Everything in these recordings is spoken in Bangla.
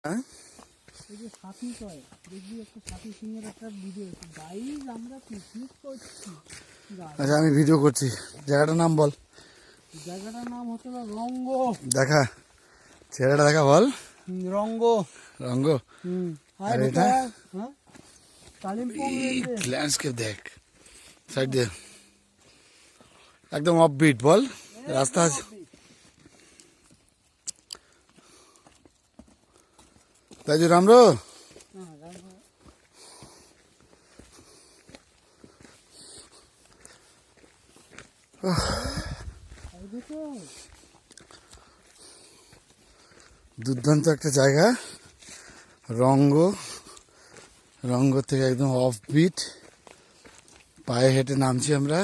হ্যাঁ এই যে সাথী কয় দেখবি একটা সাথী সিংহের একটা ভিডিও আছে গাইজ আমরা পিকনিক করছি আচ্ছা আমি ভিডিও করছি। জায়গাটার নাম বল। জায়গাটার নাম হচ্ছে রঙ্গ। দেখা চেহারাটা দেখা বল। রঙ্গ রঙ্গ। আর এটা হ্যাঁ কালিম্পং রেঞ্জে ল্যান্ডস্কেপ দেখ সাইড দিয়ে একদম অফবিট বল। রাস্তা আছে তাই যে রামরো দুর্দান্ত একটা জায়গা। রঙ্গ রঙ্গ থেকে একদম অফবিট পায়ে হেঁটে নামছি আমরা।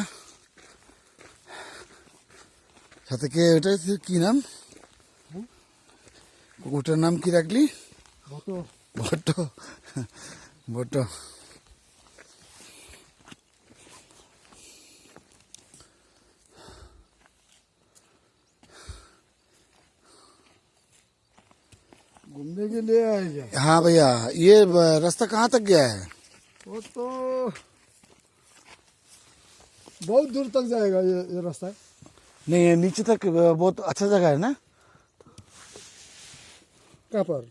সাথে কে ওটা কি নাম কুকুরটার নাম কি রাখলি? ভটো ভট্ট ভট্ট। घूमने के लिए आए क्या? हाँ भैया ये रास्ता कहाँ तक गया है? वो तो बहुत दूर तक जाएगा ये रास्ता। नहीं ये नीचे तक बहुत अच्छा जगह है ना। कहाँ पर?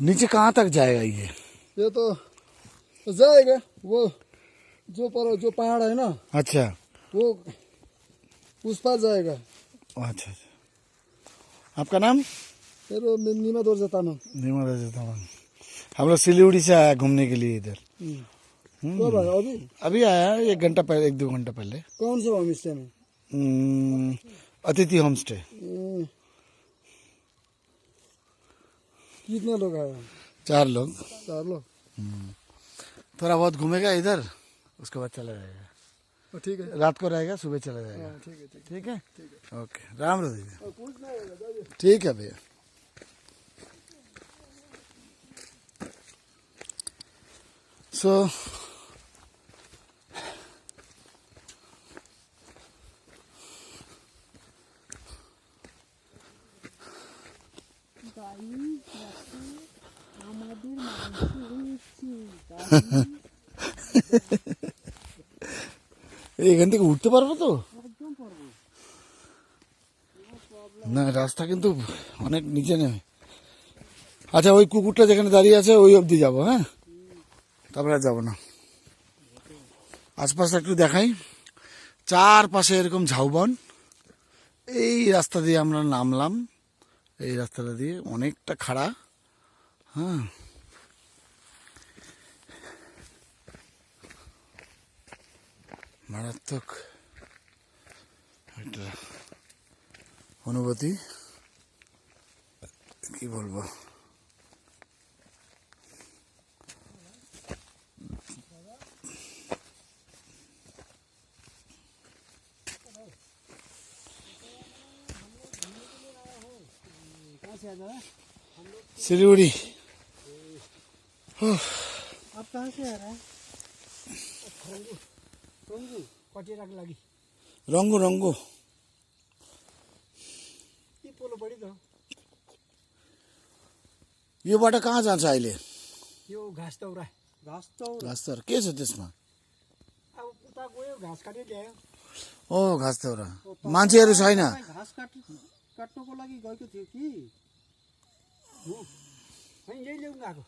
नीचे कहाँ तक जाएगा ये तो जाएगा वो जो पहाड़ है ना अच्छा वो उस पार जाएगा। अच्छा अच्छा। आपका नाम? फिर नीमा दौड़ जाता ना। निर्मला जाता हूँ। हम लोग सिलीगुड़ी से आया घूमने के लिए इधर। कब आया अभी? अभी आया 1 घंटा पहले 1-2 घंटा पहले। कौन सा होम स्टे में? अतिथि होम स्टे। कितने लोग आए? 4 लोग। 4 लोग। थोड़ा बहुत घूमेगा इधर उसके बाद चला जाएगा। ठीक है। रात को रहेगा सुबह चला जाएगा। ठीक है ठीक है ओके राम राधे। पूछना है जाइए। ठीक है भैया। सो আমাদের মাংস হয়েছে এখান থেকে উঠতে পারবো তো? একদম পারবো না রাস্তা কিন্তু অনেক নিচে নেমে। আচ্ছা ওই কুকুরটা যেখানে দাঁড়িয়ে আছে ওই অবধি যাবো। হ্যাঁ তারপরে আর যাবো না। আশপাশটা একটু দেখাই। চারপাশে এরকম ঝাউবন। এই রাস্তা দিয়ে আমরা নামলাম। এই রাস্তাটা দিয়ে অনেকটা খাড়া। হ্যাঁ মারাত্মক একটা অনুভূতি কি বলবো। सिलीगुड़ी। आप कहाँ से आ रहे हैं? रंगू कटिया के लगी रंगो रंगो ये पोलो बड़ी तो यो बाटो कहाँ जान्छ अहिले? यो घाँस दौरा घाँस दौरा घाँस तर के छ त्यसमा? अब उता गयो घाँस काटेर ल्यायो। ओ घाँस तर मान्छेहरू छैन। घाँस काट्नको लागि गएको थियो कि यही ल्याउनु गएको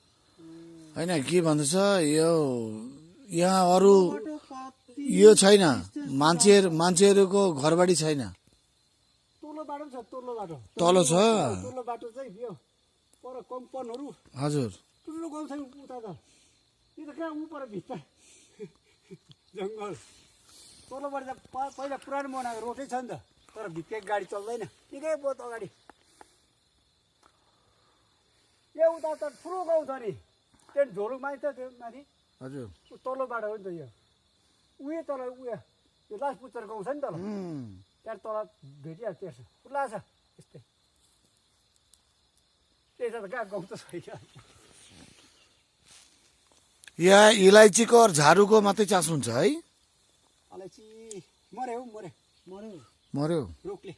होइन के भन्दैछ यो यहाँ अरू यो छैन मान्छेहरूको घरबाडी छैन। तल्लो बाटो छ तल्लो बाटो तल छ तल्लो बाटो चाहिँ यो पर कम्पनहरू हजुर। ठुलो गाउँ छ उता त यो त कहाँ उ पर भित्र जङ्गल तल्लोबाट त पहिला पुरानो बनाएको रोडै छ नि त तर भित्र गाडी चल्दैन निकै बहुत अगाडि यो उता त ठुलो गाउँ छ नि त्यहाँदेखि झोलुङ माथि त त्यो माथि हजुर तल्लो बाटो हो नि त यो उयो तल उयो यो लास्ट पुच्चर गाउँ छ नि तल त्यहाँ तल भेटिहाल्छ त्यहाँ खुल्ला छ यस्तै त्यही त कहाँ गाउँ त छैन। यहाँ इलायचीको और झारूको मात्रै चास हुन्छ है? अलैँची मऱ्यो मऱ्यो मऱ्यो मर्यो रुखले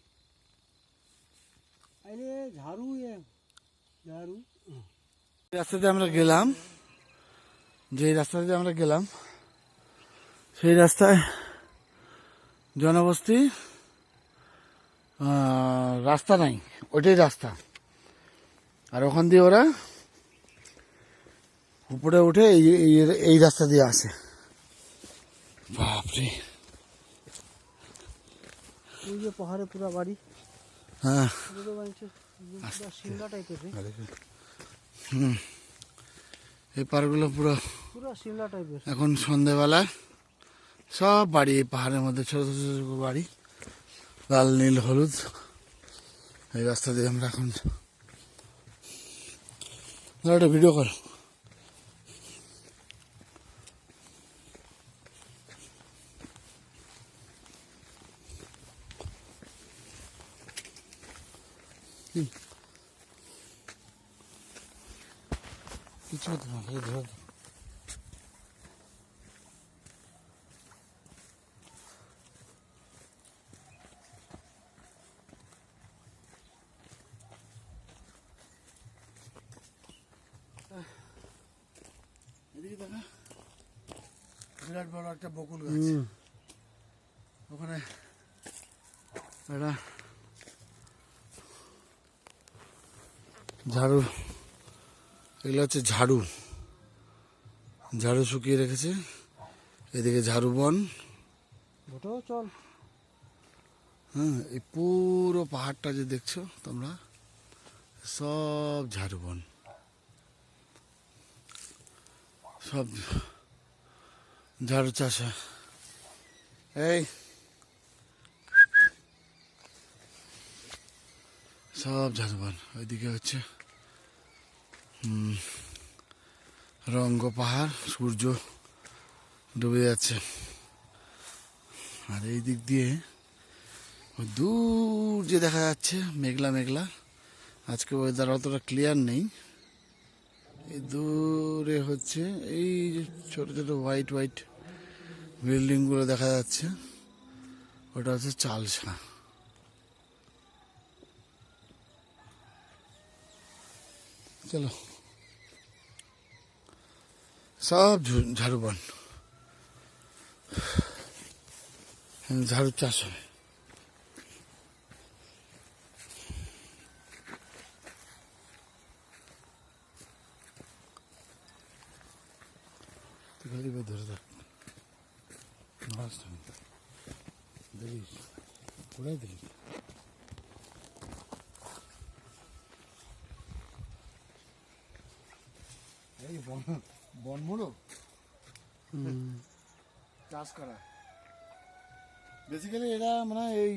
अहिले झारू झारू রাস্তাতে আমরা গেলাম, যে রাস্তাতে আমরা গেলাম সেই রাস্তায় জনবস্তি, রাস্তা নাই, ওইটাই রাস্তা। আর ওখান দিয়ে ওরা উপরে উঠে এই রাস্তা দিয়ে আসে। বাপরে, ওই যে পাহাড়ে পুরা বাড়ি, হ্যাঁ সিমলা টাইপের, এই পাড়গুলো পুরো পুরা সিমলা টাইপের। এখন সন্ধেবেলা সব বাড়ি এই পাহাড়ের মধ্যে, ছোট ছোট ছোট বাড়ি, লাল নীল হলুদ। এই রাস্তা দিয়ে আমরা এখন একটা ভিডিও কর। কিছু হতো না, খালি ধরে দাও। এদিকে দেখা, বিরাট বড় একটা বকুল গাছ, ওখানে একটা ঝাড়ু, এগুলো হচ্ছে ঝাড়ু, ঝাড়ু শুকিয়ে রেখেছে। এদিকে ঝাড়ু বন, ওটাও চল। হ্যাঁ এই পুরো পাহাড়টা যে দেখছো তোমরা, সব ঝাড়ু বন, সব ঝাড়ু চাষ হয়। এই সব ঝাড়ু বন। ওইদিকে হচ্ছে রঙ্গ পাহাড়, সূর্য ডুবে যাচ্ছে। আর এই দিক দিয়ে ওই দূর যে দেখা যাচ্ছে মেঘলা মেঘলা, আজকে ওয়েদার অতটা ক্লিয়ার নেই। এই দূরে হচ্ছে এই যে ছোট ছোট হোয়াইট হোয়াইট বিল্ডিং গুলো দেখা যাচ্ছে, ওটা হচ্ছে চালসা। চলো, সব ঝাড়ু বন, ঝাড়ু চাষ হয়। ধরে থাক, দেখিস ঘুরাই দিলি। এই বনমুড়ো চাষ করা, বেসিক্যালি এরা মানে এই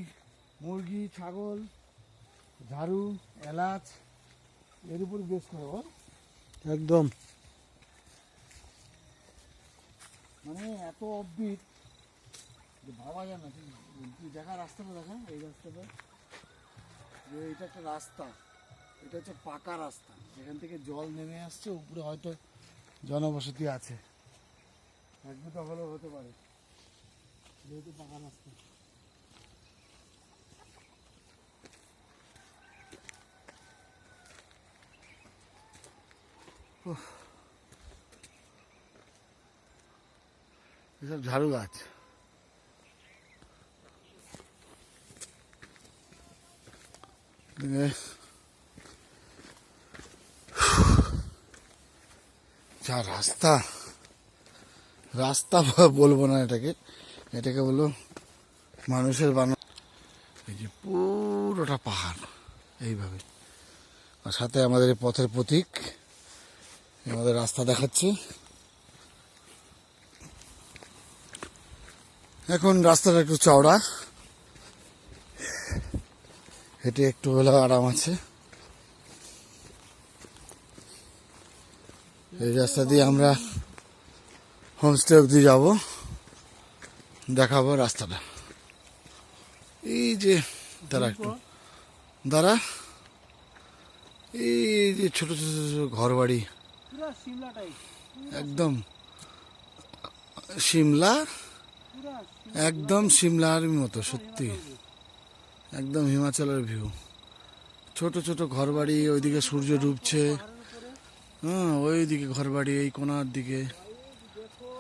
মুরগি, ছাগল, ঝাড়ু, এলাচ এর উপর বেশ করে, বল একদম মানে এত অববিট যে ভাবা যায় না। তুই দেখা রাস্তাটা দেখা, এই রাস্তাটা যে এটা একটা রাস্তা, এটা হচ্ছে পাকা রাস্তা, যেখান থেকে জল নেমে আসছে, উপরে হয়তো জনবসতি আছে, এক দুটো হলেও হতে পারে, যেহেতু পাকা রাস্তা। এসব ঝাড়ু গাছ, যা রাস্তা, রাস্তা বলবো না এটাকে, এটাকে বলবো মানুষের বানানো। এই যে পুরোটা পাহাড় এইভাবে, আর সাথে আমাদের এই পথের প্রতীক আমাদের রাস্তা দেখাচ্ছে। এখন রাস্তাটা একটু চওড়া, হেঁটে একটু হলেও আরাম আছে। এই রাস্তা দিয়ে আমরা হোমস্টে অবধি যাব, দেখাবো রাস্তাটা। এই যে দাঁড়া একটু দাঁড়া, এই যে ছোট ছোট ছোট ঘর বাড়ি, পুরা সিমলা টাইপ, একদম সিমলা, পুরা একদম সিমলার মতো, সত্যি একদম হিমাচলের ভিউ। ছোট ছোট ঘর বাড়ি, ওইদিকে সূর্য ডুবছে, হ্যাঁ ওই দিকে ঘর বাড়ি, এই কোনার দিকে। দেখো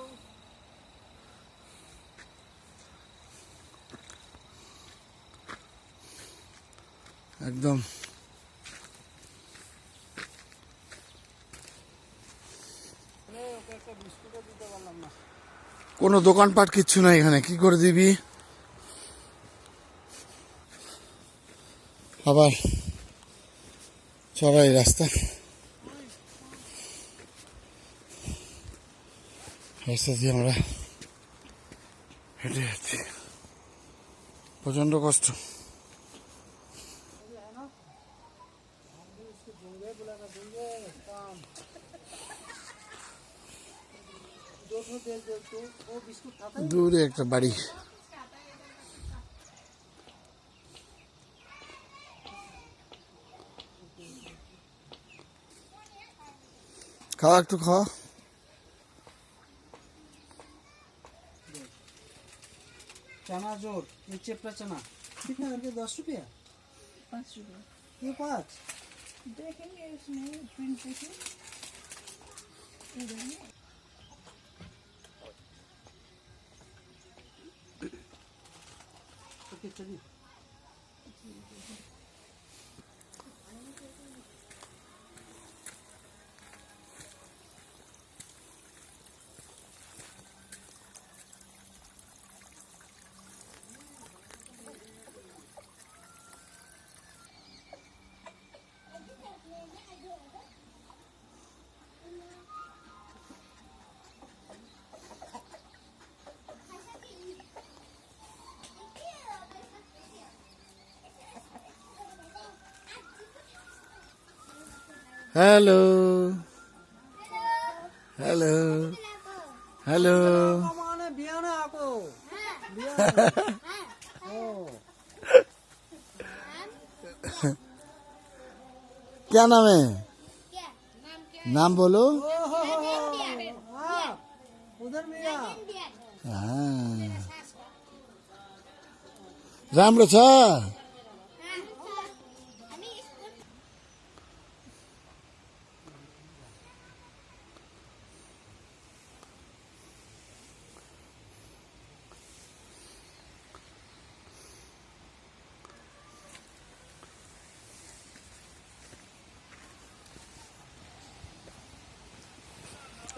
একদম ওকে একটা বিস্কুটও দিতে পারলাম না। কোনো দোকানপাট কিচ্ছু নাই এখানে, কি করে দিবি? আবার চড়াই রাস্তা, রাস্তা দিয়ে আমরা হেঁটে যাচ্ছি, প্রচন্ড কষ্ট। দূরে একটা বাড়ি, খাওয়া একটু খাওয়া। चना जोर ये चेपड़ा चना कितना करके 10 रुपया 5 रुपये ये 5 देखेंगे इसमें प्रिंट देखें इधर में। ओके चलिए হ্যালো হ্যালো হ্যালো, कमाने बियाना आपको क्या नाम है? नाम बोलो। उधर मिया हाँ। राम्रो छ।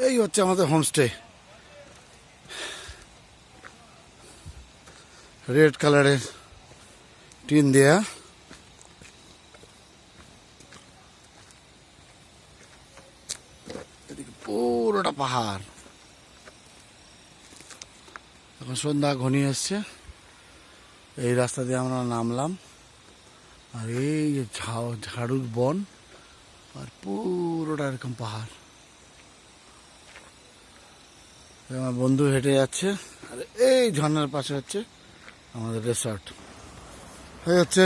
এই হচ্ছে আমাদের হোমস্টে, রেড কালারের টিন দেয়া। এদিকে পুরোটা পাহাড়। এখন সন্ধ্যা ঘনিয়ে এসছে, এই রাস্তা দিয়ে আমরা নামলাম, আর এই যে ঝাড়ুর বন, আর পুরোটা এরকম পাহাড়। আমার বন্ধু হেঁটে যাচ্ছে, আর এই ঝর্ণার পাশে হচ্ছে আমাদের রিসর্ট। এই হচ্ছে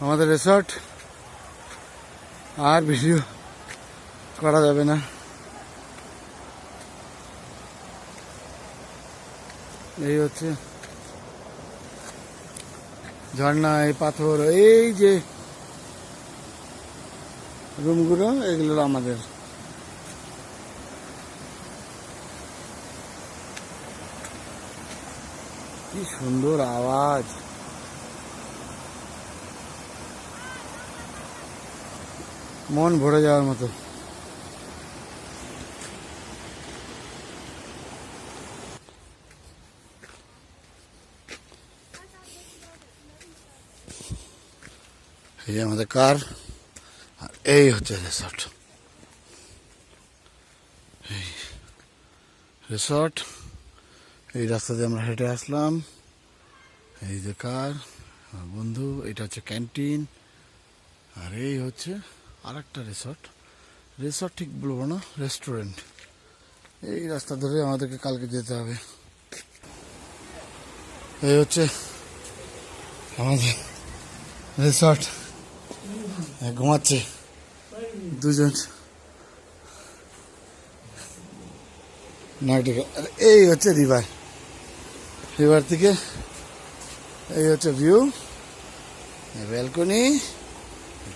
আমাদের রিসর্ট, আর ভিডিও করা যাবে না। এই হচ্ছে ঝর্ণা, এই পাথর, এই যে রুমগুলো, এগুলো আমাদের। কি সুন্দর আওয়াজ, মন ভরে যাওয়ার মতো। এই যে আমাদের কার, আর এই হচ্ছে রিসর্ট। এই রিসর্ট, এই রাস্তা দিয়ে আমরা হেঁটে আসলাম। এই যে কার, আমার বন্ধু, এটা হচ্ছে ক্যান্টিন, আর এই হচ্ছে আর একটা রিসর্ট। রিসর্ট ঠিক বলবো না, রেস্টুরেন্ট। এই রাস্তা ধরে আমাদেরকে কালকে যেতে হবে। এই হচ্ছে আমাদের রিসর্ট। ঘুমাচ্ছে দুজন নাইটিকে। আর এই হচ্ছে রিভার, রিভার থেকে এই হচ্ছে ভিউ, ব্যালকনি,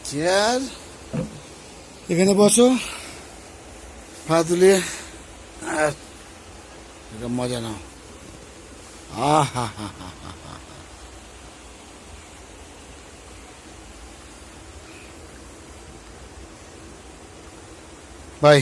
চেয়ার, এখানে বসো, পা তুলিয়ে, আর এটা মজা নাও। আহা হা হা হা হা। বাই।